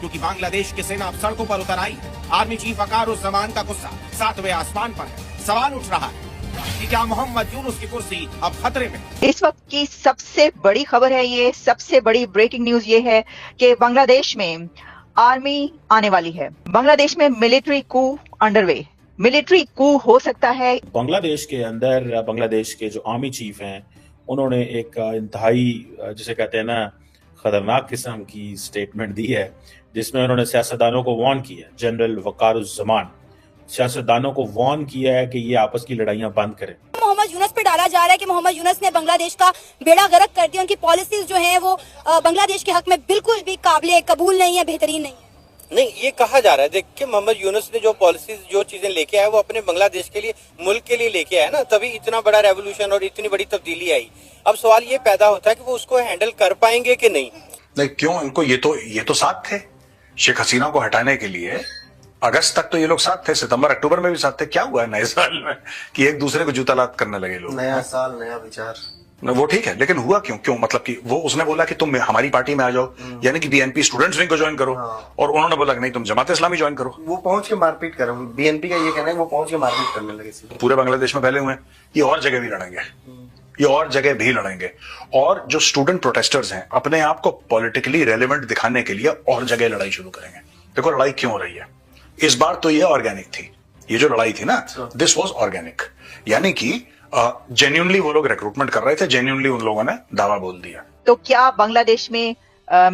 क्योंकि बांग्लादेश की सेना अब सड़कों पर उतर आई है। आर्मी चीफ वकारुज्जमान का गुस्सा 7वें आसमान पर है। सवाल उठ रहा है कि क्या मोहम्मद यूनुस की कुर्सी अब खतरे में? इस वक्त की सबसे बड़ी खबर है, ये सबसे बड़ी ब्रेकिंग न्यूज ये है कि बांग्लादेश में आर्मी आने वाली है। बांग्लादेश में मिलिट्री कू अंडरवे, मिलिट्री कू हो सकता है। बांग्लादेश के अंदर बांग्लादेश के जो आर्मी चीफ हैं उन्होंने एक इंतहाई जिसे कहते हैं ना खतरनाक किस्म की स्टेटमेंट दी है, जिसमें उन्होंने सियासतदानों को वार्न किया। जनरल वकारुज्जमान सियासतदानों को वार्न किया है कि ये आपस की लड़ाइयां बंद करें। मोहम्मद यूनुस पे डाला जा रहा है कि मोहम्मद यूनुस ने बांग्लादेश का बेड़ा गर्क कर दिया। उनकी पॉलिसीज जो हैं वो बांग्लादेश के हक में बिल्कुल भी काबिल कबूल नहीं है, बेहतरीन नहीं है। नहीं, ये कहा जा रहा है। देखिए, मोहम्मद यूनुस ने जो पॉलिसीज जो चीजें लेके आया वो अपने बांग्लादेश के लिए, मुल्क के लिए लेके आया ना, तभी इतना बड़ा रेवोल्यूशन और इतनी बड़ी तब्दीली आई। अब सवाल ये पैदा होता है कि वो उसको हैंडल कर पाएंगे कि नहीं। क्यों इनको ये तो साथ थे शेख हसीना को हटाने के लिए। अगस्त तक तो ये लोग साथ थे, सितंबर अक्टूबर में भी साथ थे। क्या हुआ है नए साल में कि एक दूसरे को जूता लात करने लगे लोग? नया साल नया विचार, वो ठीक है, लेकिन हुआ क्यों मतलब कि वो उसने बोला कि तुम हमारी पार्टी में आ जाओ, यानी कि बीएनपी स्टूडेंट्स विंग को ज्वाइन करो। हाँ। और उन्होंने बोला कि नहीं, तुम जमात इस्लामी ज्वाइन करो। वो पहुंच के मारपीट कर रहे हैं। बीएनपी का ये कहना है वो पहुंच के मारपीट करने लगे सीधे। पूरे बांग्लादेश में फैले हुए हैं, ये और जगह भी लड़ेंगे, ये और जगह भी लड़ेंगे। और जो स्टूडेंट प्रोटेस्टर्स हैं अपने आप को पॉलिटिकली रेलिवेंट दिखाने के लिए और जगह लड़ाई शुरू करेंगे। देखो लड़ाई क्यों हो रही है इस बार, तो ये ऑर्गेनिक थी। ये जो लड़ाई थी ना, दिस वाज ऑर्गेनिक, यानी कि जेन्युइनली वो लोग रिक्रूटमेंट कर रहे थे, जेन्युइनली उन लोगों ने दावा बोल दिया। तो क्या बांग्लादेश में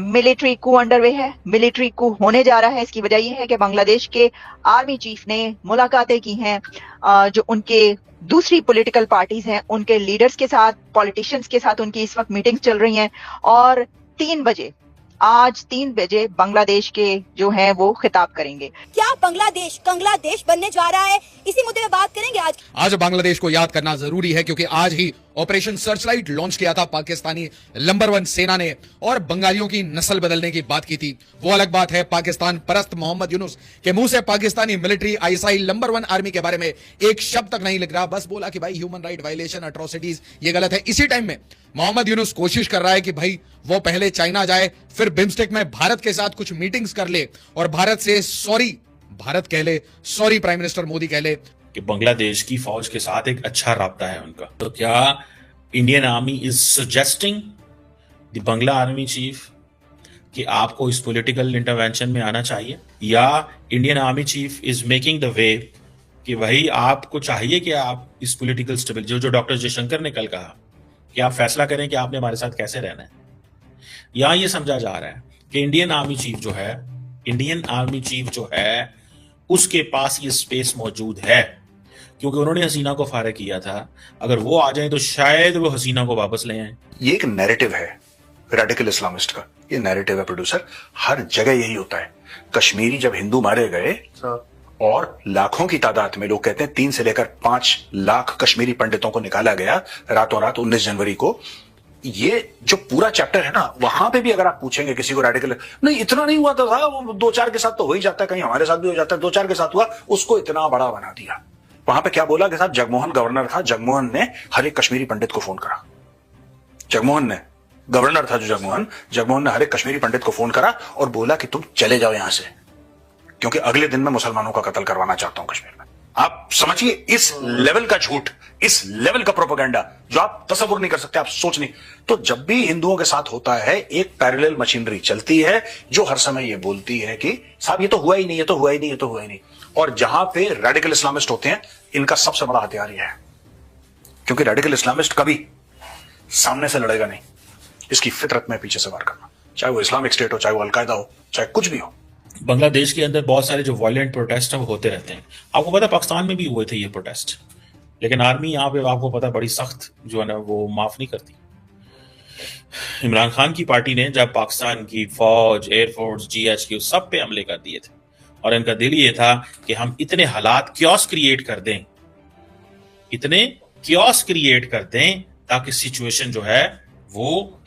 मिलिट्री कू अंडरवे है? मिलिट्री कू होने जा रहा है। इसकी वजह यह है कि बांग्लादेश के आर्मी चीफ ने मुलाकातें की हैं जो उनके दूसरी पॉलिटिकल पार्टीज हैं उनके लीडर्स के साथ, पॉलिटिशियंस के साथ उनकी इस वक्त मीटिंग्स चल रही हैं। और 3 बजे आज 3 बजे बांग्लादेश के जो हैं वो खिताब करेंगे। क्या बांग्लादेश बनने जा रहा है? इसी मुद्दे पे बात करेंगे आज बांग्लादेश को याद करना जरूरी है क्योंकि आज ही ऑपरेशन सर्चलाइट लॉन्च किया था पाकिस्तानी नंबर 1 सेना ने और बंगालियों की नस्ल बदलने की बात की थी। वो अलग बात है, पाकिस्तान परस्त मोहम्मद यूनुस के मुंह से Pakistani military ISI number 1 army के बारे में एक शब्द तक नहीं लिख रहा, बस बोला कि भाई ह्यूमन राइट वायलेशन, अट्रोसिटीज ये गलत है। इसी टाइम में मोहम्मद यूनुस कोशिश कर रहा है कि भाई वो पहले चाइना जाए, फिर बिम्स्टेक में भारत के साथ कुछ मीटिंग्स कर ले और भारत से भारत कह ले, सॉरी प्राइम मिनिस्टर मोदी कह ले कि बांग्लादेश की फौज के साथ एक अच्छा राब्ता है उनका। तो क्या Indian army is suggesting the Bangla army chief कि आपको इस पॉलिटिकल इंटरवेंशन में आना चाहिए, या Indian army chief is making the way कि भाई आपको चाहिए कि आप इस पॉलिटिकल स्टेबिलिटी जो डॉक्टर जयशंकर ने कल कहा कि आप फैसला करें कि आपने हमारे साथ कैसे रहना है। यहां ये समझा जा रहा है कि इंडियन आर्मी चीफ जो है उसके पास ये स्पेस मौजूद है, क्योंकि उन्होंने हसीना को फारिग किया था। अगर वो आ जाए तो शायद वो हसीना को वापस ले आए। ये एक नैरेटिव है रेडिकल इस्लामिस्ट का, ये नैरेटिव है प्रोड्यूसर, हर जगह यही होता है। कश्मीरी जब हिंदू मारे गए और लाखों की तादाद में, लोग कहते हैं 3 से लेकर 5 लाख कश्मीरी पंडितों को निकाला गया रातों रात 19 जनवरी को। ये जो पूरा चैप्टर है ना, वहां पे भी अगर आप पूछेंगे किसी को रेडिकल, नहीं इतना नहीं हुआ था, वो 2-4 के साथ तो हो ही जाता है, कहीं हमारे साथ भी हो जाता है, 2-4 के साथ हुआ, उसको इतना बड़ा बना दिया। वहां पे क्या बोला कि साहब, जगमोहन गवर्नर था, जगमोहन ने हर एक कश्मीरी पंडित को फोन करा। जगमोहन ने, गवर्नर था जो जगमोहन ने हर एक कश्मीरी पंडित को फोन करा और बोला कि तुम चले जाओ यहां से, क्योंकि अगले दिन मैं मुसलमानों का कत्ल करवाना चाहता हूं कश्मीर में। आप समझिए इस लेवल का झूठ, इस लेवल का प्रोपेगेंडा जो आप तसव्वुर नहीं कर सकते, आप सोच नहीं। तो जब भी हिंदुओं के साथ होता है, एक पैरेलल मशीनरी चलती है जो हर समय ये बोलती है कि साहब ये तो हुआ ही नहीं, ये तो हुआ ही नहीं, ये तो हुआ ही नहीं। और जहां पे रेडिकल इस्लामिस्ट होते हैं, इनका सबसे बड़ा हथियार यह है, क्योंकि रेडिकल इस्लामिस्ट कभी सामने से लड़ेगा नहीं, इसकी फितरत में पीछे से वार करना, चाहे वो इस्लामिक स्टेट हो, चाहे वो अलकायदा हो, चाहे कुछ भी हो। बांग्लादेश के अंदर बहुत सारे जो वायलेंट प्रोटेस्ट हैं वो होते रहते हैं। आपको पता पाकिस्तान में भी हुए थे ये प्रोटेस्ट, लेकिन आर्मी यहाँ पे आपको पता बड़ी सख्त जो है ना वो माफ नहीं करती। इमरान खान की पार्टी ने जब पाकिस्तान की फौज, एयरफोर्स, GHQ सब पे हमले कर दिए थे और इनका दिल ये था कि हम इतने हालात क्योस क्रिएट कर दें ताकि सिचुएशन जो है वो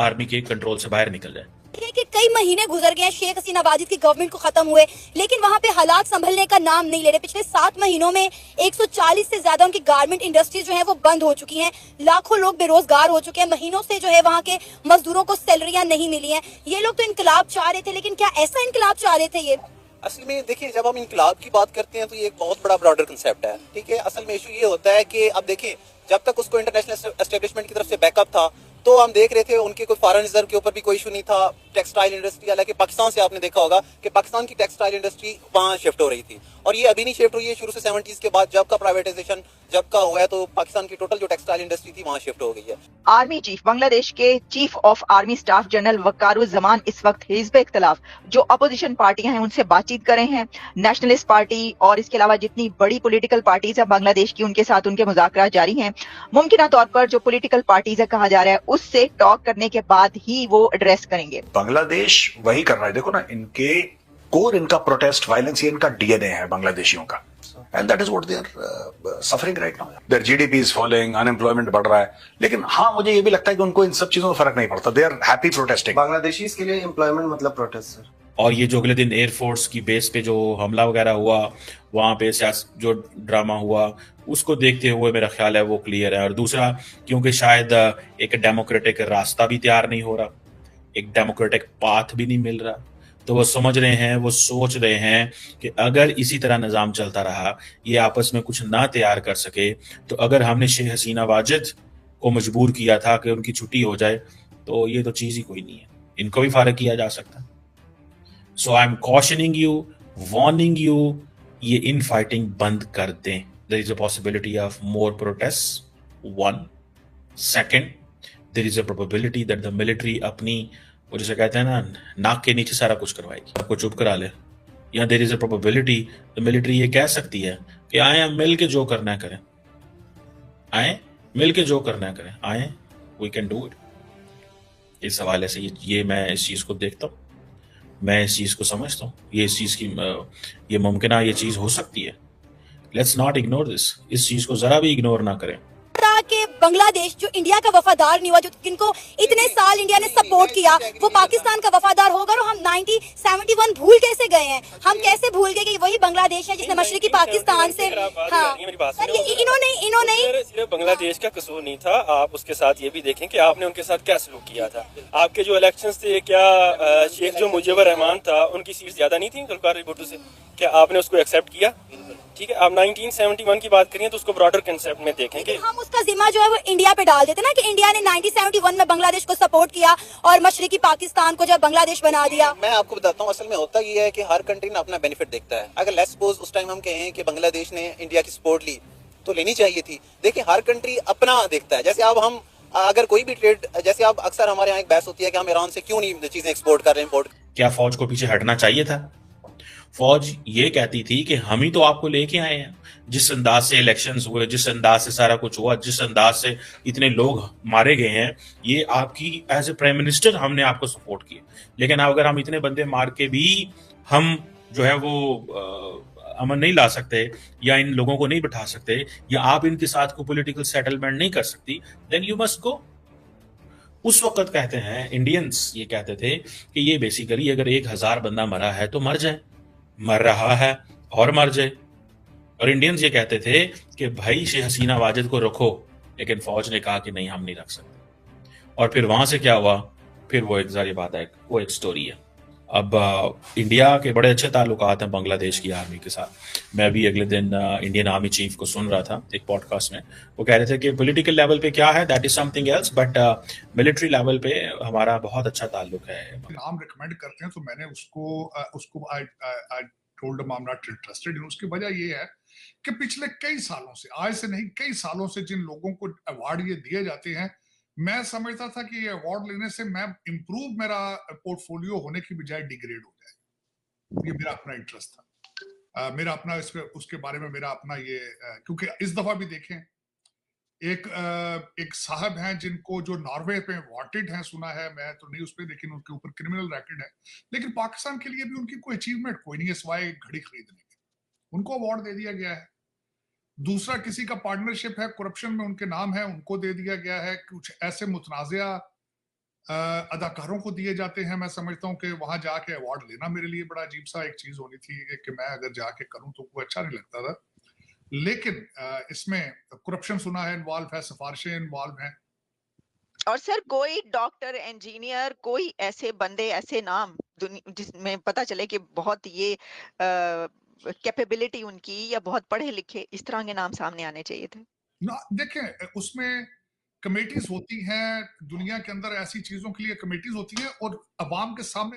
आर्मी के कंट्रोल से बाहर निकल जाए। देखिए कि कई महीने गुजर गए हैं शेख हसीना वाजिद की गवर्नमेंट को खत्म हुए, लेकिन वहां पे हालात संभलने का नाम नहीं ले रहे। पिछले 7 महीनों में 140 से ज्यादा उनकी गारमेंट इंडस्ट्रीज जो है वो बंद हो चुकी हैं, लाखों लोग बेरोजगार हो चुके हैं, महीनों से जो है वहां के मजदूरों को सैलरियां नहीं मिली हैं। ये लोग तो इनकलाब चाह रहे थे, लेकिन क्या ऐसा इनकलाब चाह रहे थे ये? असल में देखिए, जब हम इनकलाब की बात करते हैं तो ये एक बहुत बड़ा ब्रॉडर कंसेप्ट है, ठीक है। असल में इशू ये होता है कि अब देखिए, जब तक उसको इंटरनेशनल एस्टेब्लिशमेंट की तरफ से बैकअप था तो हम देख रहे थे उनके कोई फॉरेन रिजर्व के ऊपर भी कोई इशू नहीं था। टेक्सटाइल इंडस्ट्री, हालांकि पाकिस्तान से आपने देखा होगा कि पाकिस्तान की टेक्सटाइल इंडस्ट्री वहां शिफ्ट हो रही थी, और ये अभी नहीं शिफ्ट हुई है, शुरू से 70s के बाद जब का प्राइवेटाइजेशन जब का हुआ है तो पाकिस्तान की टोटल जो टेक्सटाइल इंडस्ट्री थी वहां शिफ्ट हो गई है। आर्मी चीफ बांग्लादेश के chief of army staff general Wakeruzzaman इस वक्त हिज़्ब इख्तिलाफ जो अपोजिशन पार्टियां हैं उनसे बातचीत कर रहे हैं। नेशनलिस्ट पार्टी और इसके अलावा जितनी बड़ी पॉलिटिकल पार्टीज है बांग्लादेश की, उनके साथ उनके मुज़ाकरात जारी हैं। मुमकिन तौर पर जो पॉलिटिकल पार्टीज है कहा जा रहा है उससे टॉक करने के बाद ही वो एड्रेस करेंगे। बांग्लादेश वही कर रहा है। देखो ना, इनके कोर, इनका प्रोटेस्ट वायलेंस, ये इनका डीएनए है बांग्लादेशियों का, and that is what they are suffering right now. Their GDP is following, unemployment बढ़ रहा है, लेकिन हाँ, मुझे ये भी लगता है कि उनको इन सब चीजों का फर्क नहीं पड़ता। They are happy protesting. Bangladeshi के लिए एम्प्लॉयमेंट मतलब प्रोटेस्ट सर। और ये जो अगले दिन एयरफोर्स की बेस पे जो हमला वगैरह हुआ, वहां पे जो ड्रामा हुआ, उसको देखते हुए मेरा ख्याल है वो क्लियर है। और दूसरा, क्योंकि शायद एक डेमोक्रेटिक रास्ता भी तैयार नहीं हो रहा, एक डेमोक्रेटिक पाथ भी नहीं मिल रहा, तो वो समझ रहे हैं, वो सोच रहे हैं कि अगर इसी तरह निज़ाम चलता रहा, ये आपस में कुछ ना तैयार कर सके, तो अगर हमने शेख हसीना वाजिद को मजबूर किया था कि उनकी छुट्टी हो जाए, तो ये तो चीज़ ही कोई नहीं है, इनको भी फारग किया जा सकता। So I am cautioning you, warning you, ये इन फाइटिंग बंद कर दें। There is a possibility of more protest, 1 second, there is a probability that the military अपनी, वो जैसे कहते हैं ना, नाक के नीचे सारा कुछ करवाएगी, आपको चुप करा ले। या there is a probability the military ये कह सकती है कि आए मिल के जो करना है करें, आए मिल के जो करना है करें, आए वी कैन डू इट। इस हवाले से ये मैं इस चीज को देखता हूँ, मैं इस चीज को समझता हूँ, ये इस चीज की ये मुमकिन ये चीज हो सकती है। लेट्स नॉट इग्नोर दिस, इस चीज को जरा भी इग्नोर ना करें। कि बांग्लादेश जो इंडिया का वफादार नहीं हुआ, जो जिनको इतने साल इंडिया ने सपोर्ट किया, वो पाकिस्तान का वफादार होगा। और हम 1971 भूल कैसे गए हैं? हम कैसे भूल गए कि वही बांग्लादेश है जिसने मशरकी पाकिस्तान से, हाँ सर, इन्होंने सिर्फ बांग्लादेश का कसूर नहीं था, आप उसके साथ ये भी देखें कि आपने उनके साथ क्या सलूक किया था। आपके जो इलेक्शंस थे, क्या शेख जो मुजीबर रहमान था उनकी सीट ज्यादा नहीं थी जुल्फिकार भुट्टो से? क्या आपने उसको एक्सेप्ट किया? ठीक है, आप 1971 की बात करिए तो उसको ब्रॉडर कंसेप्ट में देखें कि हम उसका जिम्मा जो है वो इंडिया पे डाल देते ना, कि इंडिया ने 1971 में बांग्लादेश को सपोर्ट किया और मशरकी पाकिस्तान को जब बांग्लादेश बना दिया। मैं आपको बताता हूँ, असल में होता ये है कि हर कंट्री ना अपना बेनिफिट देखता है। अगर लेट्स सपोज उस टाइम हम कहें कि बांग्लादेश ने इंडिया की सपोर्ट ली तो लेनी चाहिए थी। देखिए, हर कंट्री अपना देखता है। जैसे अब हम अगर कोई भी ट्रेड, जैसे अब अक्सर हमारे यहाँ एक बहस होती है कि हम ईरान से क्यों नहीं चीजें एक्सपोर्ट कर रहे हैं, इम्पोर्ट। क्या फौज को पीछे हटना चाहिए था? फौज ये कहती थी कि हम ही तो आपको लेके आए हैं, जिस अंदाज से इलेक्शंस हुए, जिस अंदाज से सारा कुछ हुआ, जिस अंदाज से इतने लोग मारे गए हैं, ये आपकी एज ए प्राइम मिनिस्टर हमने आपको सपोर्ट किया। लेकिन अगर हम इतने बंदे मार के भी हम जो है वो अमन नहीं ला सकते, या इन लोगों को नहीं बिठा सकते, या आप इनके साथ को पॉलिटिकल सेटलमेंट नहीं कर सकती, देन यू मस्ट गो। उस वक्त कहते हैं इंडियंस, ये कहते थे कि ये बेसिकली अगर 1000 बंदा मरा है तो मर जाए, मर रहा है और मर जाए। और इंडियंस ये कहते थे कि भाई शेख हसीना वाजिद को रखो, लेकिन फौज ने कहा कि नहीं, हम नहीं रख सकते। और फिर वहां से क्या हुआ? फिर वो एक जारी बात है, वो एक स्टोरी है। अब इंडिया के बड़े अच्छे ताल्लुकात हैं बांग्लादेश की आर्मी के साथ। मैं भी अगले दिन इंडियन आर्मी चीफ को सुन रहा था एक पॉडकास्ट में, वो कह रहे थे कि पॉलिटिकल लेवल पे क्या है, that is something else, but military level पे हमारा बहुत अच्छा ताल्लुक है। नाम रिकमेंड करते हैं तो मैंने उसको I told him I am not interested. उसकी वजह ये है कि पिछले कई सालों से, आज से नहीं कई सालों से जिन लोगों को अवार्ड ये दिए जाते हैं, मैं समझता था कि ये अवार्ड लेने से मैं इंप्रूव मेरा पोर्टफोलियो होने की बजाय डिग्रेड हो जाए। ये मेरा अपना इंटरेस्ट था, मेरा अपना उसके बारे में मेरा अपना ये, क्योंकि इस दफा भी देखें एक साहब हैं जिनको जो नॉर्वे पे वांटेड हैं, सुना है, मैं तो नहीं उस पर, लेकिन उनके ऊपर क्रिमिनल रैकेट है, लेकिन पाकिस्तान के लिए भी उनकी कोई अचीवमेंट कोई नहीं है सिवाय घड़ी खरीदने के, उनको अवार्ड दे दिया गया है। दूसरा, किसी का पार्टनरशिप है करप्शन में, उनके नाम है, उनको दे दिया गया है। कुछ ऐसे मुतनाज़िया अदाकारों को दिए जाते हैं। मैं समझता हूँ कि वहां जाके अवार्ड लेना मेरे लिए बड़ा अजीब सा एक चीज होनी थी कि मैं अगर जाके करूं तो वो अच्छा नहीं लगता था। लेकिन इसमें करप्शन सुना है इन्वॉल्व है, सिफारिशें इन्वॉल्व हैं। और सर कोई डॉक्टर, इंजीनियर, कोई ऐसे बंदे, ऐसे नाम जिसमें पता चले कि बहुत ये कैपेबिलिटी उनकी या बहुत पढ़े लिखे, इस तरह के नाम सामने आने चाहिए थे ना। देखें, उसमें कमेटीज होती हैं दुनिया के अंदर, ऐसी चीजों के लिए कमेटीज होती हैं और अवाम के सामने